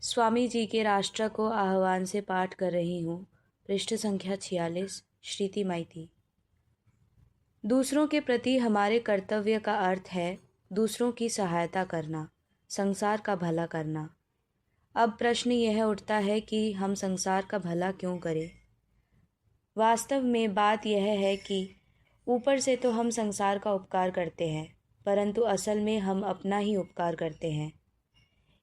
स्वामी जी के राष्ट्र को आह्वान से पाठ कर रही हूँ। पृष्ठ संख्या 46। श्रीति माइती। दूसरों के प्रति हमारे कर्तव्य का अर्थ है दूसरों की सहायता करना, संसार का भला करना। अब प्रश्न यह उठता है कि हम संसार का भला क्यों करें? वास्तव में बात यह है कि ऊपर से तो हम संसार का उपकार करते हैं, परंतु असल में हम अपना ही उपकार करते हैं।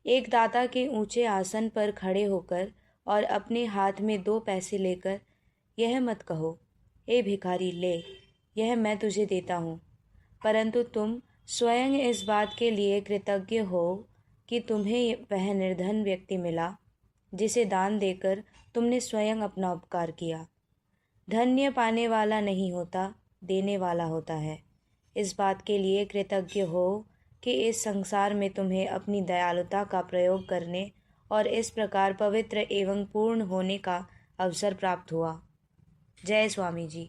एक दाता के ऊंचे आसन पर खड़े होकर और अपने हाथ में 2 पैसे लेकर यह मत कहो, ए भिखारी ले, यह मैं तुझे देता हूँ, परंतु तुम स्वयं इस बात के लिए कृतज्ञ हो कि तुम्हें वह निर्धन व्यक्ति मिला जिसे दान देकर तुमने स्वयं अपना उपकार किया। धन्य पाने वाला नहीं होता, देने वाला होता है। इस बात के लिए कृतज्ञ हो कि इस संसार में तुम्हें अपनी दयालुता का प्रयोग करने और इस प्रकार पवित्र एवं पूर्ण होने का अवसर प्राप्त हुआ। जय स्वामी जी।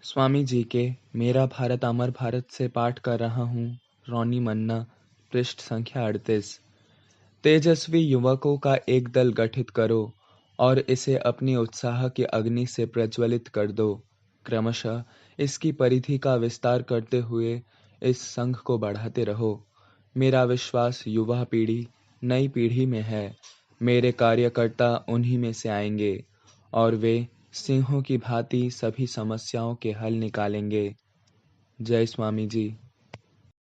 स्वामी जी के मेरा भारत अमर भारत से पाठ कर रहा हूँ। रोनी मन्ना। पृष्ठ संख्या 38। तेजस्वी युवकों का एक दल गठित करो और इसे अपनी उत्साह की अग्नि से प्रज्वलित कर दो। क्रमशः इसकी परिधि का विस्तार करते हुए इस संघ को बढ़ाते रहो। मेरा विश्वास युवा पीढ़ी नई पीढ़ी में है। मेरे कार्यकर्ता उन्हीं में से आएंगे और वे सिंहों की भांति सभी समस्याओं के हल निकालेंगे। जय स्वामी जी।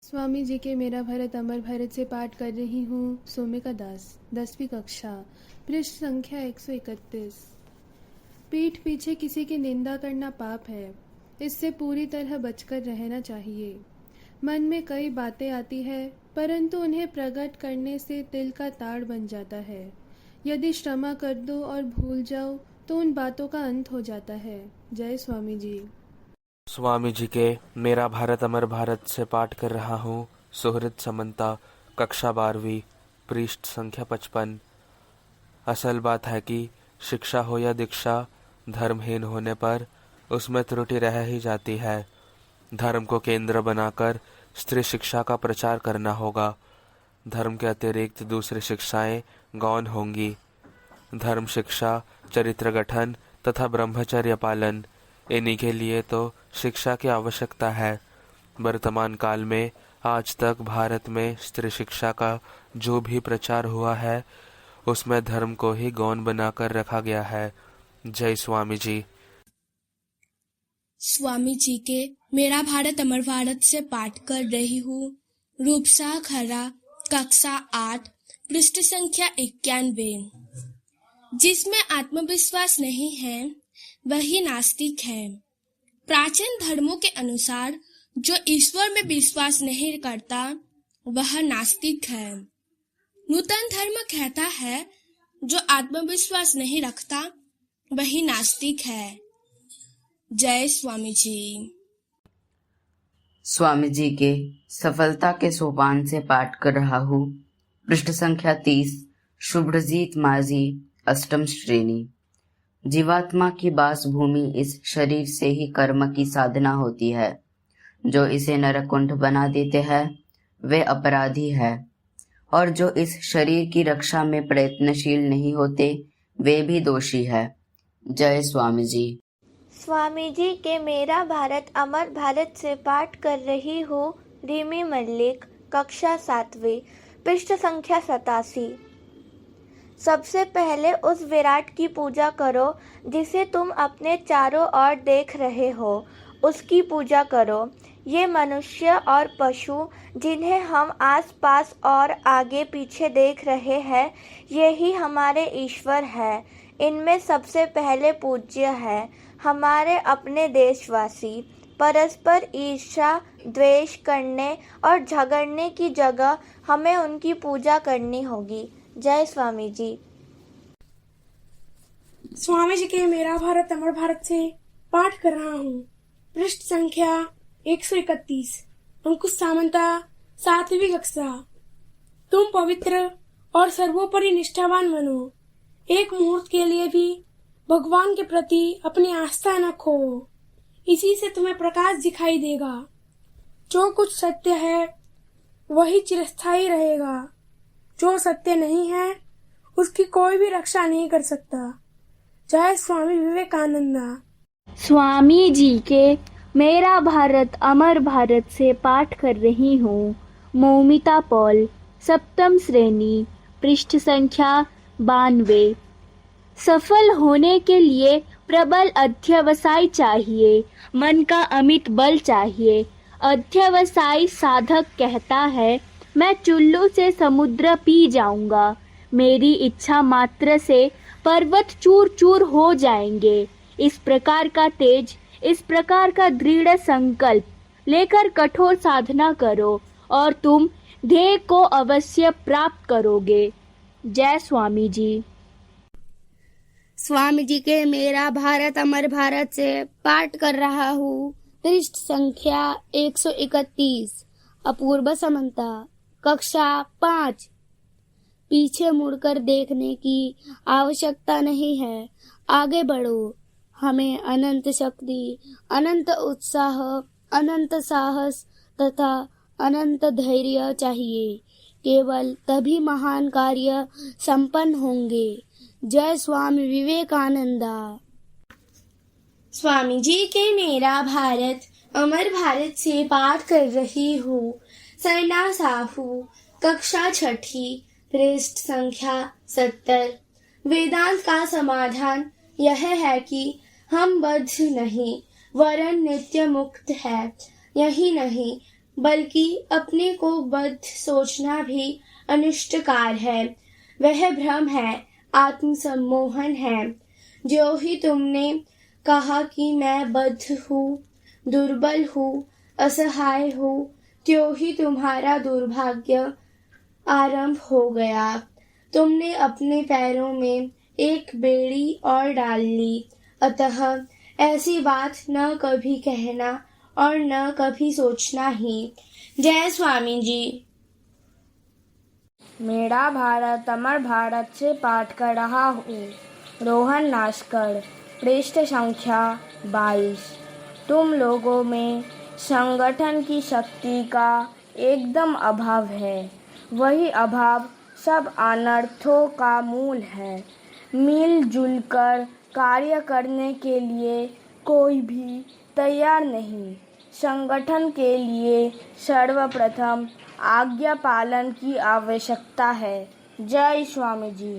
स्वामी जी के मेरा भारत अमर भारत से पाठ कर रही हूँ। सोमिका दास, 10वीं कक्षा। पृष्ठ संख्या 131। पीठ पीछे किसी की निंदा करना पाप है। इससे पूरी तरह बचकर रहना चाहिए। मन में कई बातें आती है, परंतु उन्हें प्रकट करने से तिल का ताड़ बन जाता है। यदि क्षमा कर दो और भूल जाओ तो उन बातों का अंत हो जाता है। जय स्वामी जी। स्वामी जी के मेरा भारत अमर भारत से पाठ कर रहा हूँ। सुहृद समंता, कक्षा 12वीं। पृष्ठ संख्या 55। असल बात है कि शिक्षा हो या दीक्षा, धर्महीन होने पर उसमें त्रुटि रह ही जाती है। धर्म को केंद्र बनाकर स्त्री शिक्षा का प्रचार करना होगा। धर्म के अतिरिक्त दूसरी शिक्षाएं गौण होंगी। धर्म शिक्षा, चरित्र गठन तथा ब्रह्मचर्य पालन, इन्हीं के लिए तो शिक्षा की आवश्यकता है। वर्तमान काल में आज तक भारत में स्त्री शिक्षा का जो भी प्रचार हुआ है उसमें धर्म को ही गौण बनाकर रखा गया है। जय स्वामी जी। स्वामी जी के मेरा भारत अमर भारत से पाठ कर रही हूँ। रूपसा खरा, कक्षा 8। पृष्ठ संख्या 91। जिसमें आत्मविश्वास नहीं है वही नास्तिक है। प्राचीन धर्मों के अनुसार जो ईश्वर में विश्वास नहीं करता वह नास्तिक है। नूतन धर्म कहता है जो आत्मविश्वास नहीं रखता वही नास्तिक है। जय स्वामी जी। स्वामी जी के सफलता के सोपान से पाठ कर रहा हूँ। पृष्ठ संख्या 30। शुभ्रजीत माझी, 8म श्रेणी। जीवात्मा की बास भूमि इस शरीर से ही कर्म की साधना होती है। जो इसे नरकुंठ बना देते हैं वे अपराधी है, और जो इस शरीर की रक्षा में प्रयत्नशील नहीं होते वे भी दोषी है। जय स्वामी जी। स्वामी जी के मेरा भारत अमर भारत से पाठ कर रही हूँ। रिमी मल्लिक, कक्षा 7वीं। पृष्ठ संख्या 87। सबसे पहले उस विराट की पूजा करो जिसे तुम अपने चारों ओर देख रहे हो, उसकी पूजा करो। ये मनुष्य और पशु जिन्हें हम आसपास और आगे पीछे देख रहे हैं, यही हमारे ईश्वर है। इनमें सबसे पहले पूज्य है हमारे अपने देशवासी। परस्पर ईर्ष्या, द्वेष करने और झगड़ने की जगह हमें उनकी पूजा करनी होगी। जय स्वामी जी। स्वामी जी के मेरा भारत अमर भारत से पाठ कर रहा हूँ। पृष्ठ संख्या 131। अंकुश सामंता, 7वीं कक्षा। तुम पवित्र और सर्वोपरि निष्ठावान बनो। एक मुहूर्त के लिए भी भगवान के प्रति अपनी आस्था न खो। इसी से तुम्हें प्रकाश दिखाई देगा। जो कुछ सत्य है वही चिरस्थायी रहेगा। जो सत्य नहीं है उसकी कोई भी रक्षा नहीं कर सकता। जय स्वामी विवेकानंदा। स्वामी जी के मेरा भारत अमर भारत से पाठ कर रही हूँ। मौमिता पॉल, सप्तम श्रेणी, पृष्ठ संख्या 92। सफल होने के लिए प्रबल अध्यवसाय चाहिए, मन का अमित बल चाहिए। अध्यवसायी साधक कहता है, मैं चुल्लू से समुद्र पी जाऊंगा। मेरी इच्छा मात्र से पर्वत चूर चूर हो जाएंगे। इस प्रकार का तेज, इस प्रकार का दृढ़ संकल्प लेकर कठोर साधना करो और तुम ध्येय को अवश्य प्राप्त करोगे। जय स्वामी जी। स्वामी जी के मेरा भारत अमर भारत से पाठ कर रहा हूँ। पृष्ठ संख्या 131। अपूर्व समंता, कक्षा 5। पीछे मुड़कर देखने की आवश्यकता नहीं है, आगे बढ़ो। हमें अनंत शक्ति, अनंत उत्साह, अनंत साहस तथा अनंत धैर्य चाहिए। केवल तभी महान कार्य संपन्न होंगे। जय स्वामी विवेकानंदा। स्वामी जी के मेरा भारत अमर भारत से पाठ कर रही हूँ। सरना साहू, कक्षा 6, पृष्ठ संख्या 70। वेदांत का समाधान यह है कि हम बद्ध नहीं वरन नित्य मुक्त है। यही नहीं बल्कि अपने को बद्ध सोचना भी अनिष्टकार है। वह भ्रम है, आत्म सम्मोहन है। जो ही तुमने कहा कि मैं बद्ध हूँ, दुर्बल हूँ, असहाय हूँ, त्यों ही तुम्हारा दुर्भाग्य आरंभ हो गया। तुमने अपने पैरों में एक बेड़ी और डाल ली। अतः ऐसी बात न कभी कहना और न कभी सोचना ही। जय स्वामी जी। मेरा भारत अमर भारत से पाठ कर रहा हूँ। रोहन नाशकर, पृष्ठ संख्या 22। तुम लोगों में संगठन की शक्ति का एकदम अभाव है। वही अभाव सब अनर्थों का मूल है। मिलजुल कर कार्य करने के लिए कोई भी तैयार नहीं। संगठन के लिए सर्वप्रथम आज्ञा पालन की आवश्यकता है। जय स्वामी जी।